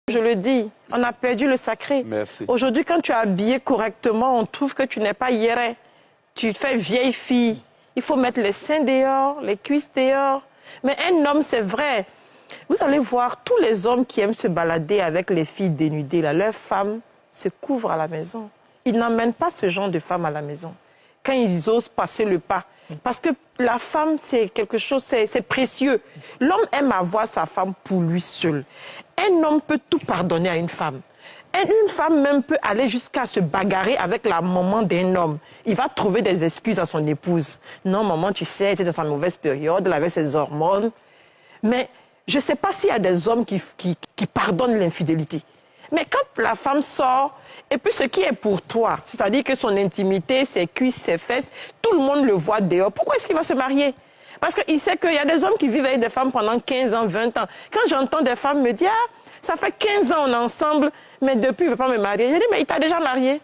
Je le dis, on a perdu le sacré. Aujourd'hui, quand tu es habillé correctement, on trouve que tu n'es pas hiéré. Tu fais vieille fille. Il faut mettre les seins dehors, les cuisses dehors. Mais un homme, c'est vrai. Vous allez voir, tous les hommes qui aiment se balader avec les filles dénudées, là, leurs femmes se couvrent à la maison. Ils n'emmènent pas ce genre de femmes à la maison. Quand ils osent passer le pas. Parce que la femme, c'est quelque chose, c'est précieux. L'homme aime avoir sa femme pour lui seul. Un homme peut tout pardonner à une femme. Une femme même peut aller jusqu'à se bagarrer avec la maman d'un homme. Il va trouver des excuses à son épouse. Non, maman, tu sais, elle était dans sa mauvaise période, elle avait ses hormones. Mais je ne sais pas s'il y a des hommes qui pardonnent l'infidélité. Mais quand la femme sort, et puis ce qui est pour toi, c'est-à-dire que son intimité, ses cuisses, ses fesses, tout le monde le voit dehors, pourquoi est-ce qu'il va se marier? Parce qu'il sait qu'il y a des hommes qui vivent avec des femmes pendant 15 ans, 20 ans. Quand j'entends des femmes me dire, ah, ça fait 15 ans on est ensemble, mais depuis il ne veut pas me marier. Je dis, mais il t'a déjà marié.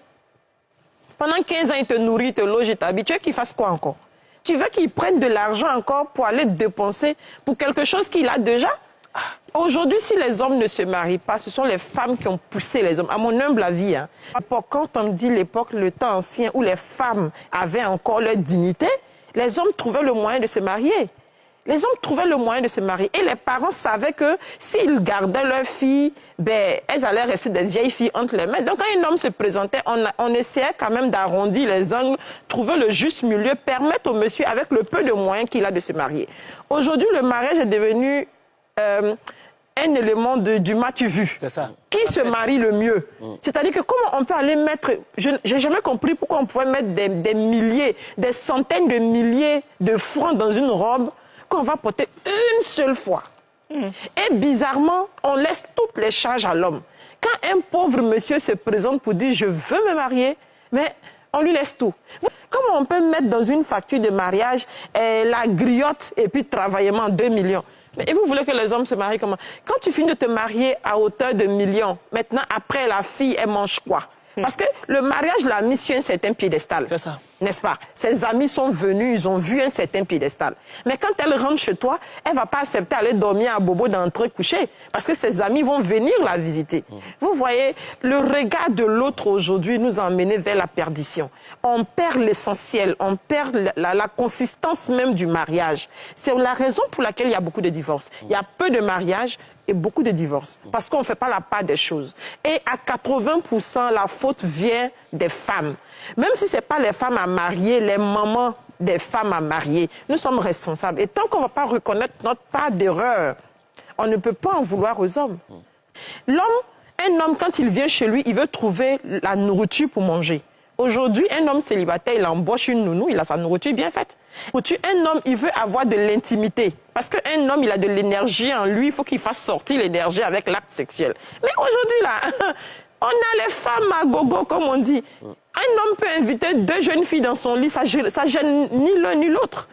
Pendant 15 ans, il te nourrit, il te loge, il t'habille. Tu veux qu'il fasse quoi encore? Tu veux qu'il prenne de l'argent encore pour aller dépenser pour quelque chose qu'il a déjà? Aujourd'hui, si les hommes ne se marient pas, ce sont les femmes qui ont poussé les hommes. À mon humble avis, hein. Quand on me dit l'époque, le temps ancien, où les femmes avaient encore leur dignité, les hommes trouvaient le moyen de se marier. Les hommes trouvaient le moyen de se marier. Et les parents savaient que s'ils gardaient leurs filles, ben, elles allaient rester des vieilles filles entre les mains. Donc quand un homme se présentait, on essayait quand même d'arrondir les angles, trouver le juste milieu, permettre au monsieur, avec le peu de moyens qu'il a, de se marier. Aujourd'hui, le mariage est devenu un élément du m'as-tu vu. C'est ça. Qui se marie le mieux? C'est-à-dire que comment on peut aller mettre... Je n'ai jamais compris pourquoi on pouvait mettre des milliers, des centaines de milliers de francs dans une robe qu'on va porter une seule fois. Et bizarrement, on laisse toutes les charges à l'homme. Quand un pauvre monsieur se présente pour dire « je veux me marier », mais on lui laisse tout. Comment on peut mettre dans une facture de mariage la griotte et puis travaillement 2 millions? Et vous voulez que les hommes se marient comment? Quand tu finis de te marier à hauteur de millions, maintenant, après, la fille, elle mange quoi? Parce que le mariage l'a mis sur un certain piédestal. C'est ça. N'est-ce pas? Ses amis sont venus, ils ont vu un certain piédestal. Mais quand elle rentre chez toi, elle ne va pas accepter d'aller dormir à bobo d'entrer coucher. Parce que ses amis vont venir la visiter. Vous voyez, le regard de l'autre aujourd'hui nous a emmenés vers la perdition. On perd l'essentiel, on perd la consistance même du mariage. C'est la raison pour laquelle il y a beaucoup de divorces. Il y a peu de mariages et beaucoup de divorces. Parce qu'on ne fait pas la part des choses. Et à 80%, la faute vient des femmes. Même si ce n'est pas les femmes à marier, les mamans des femmes à marier, nous sommes responsables. Et tant qu'on ne va pas reconnaître notre part d'erreur, on ne peut pas en vouloir aux hommes. Un homme, quand il vient chez lui, il veut trouver la nourriture pour manger. Aujourd'hui, un homme célibataire, il embauche une nounou, il a sa nourriture bien faite. Un homme, il veut avoir de l'intimité. Parce qu'un homme, il a de l'énergie en lui, il faut qu'il fasse sortir l'énergie avec l'acte sexuel. Mais aujourd'hui, là, on a les femmes à gogo, comme on dit. Un homme peut inviter 2 jeunes filles dans son lit, ça gêne ni l'un ni l'autre.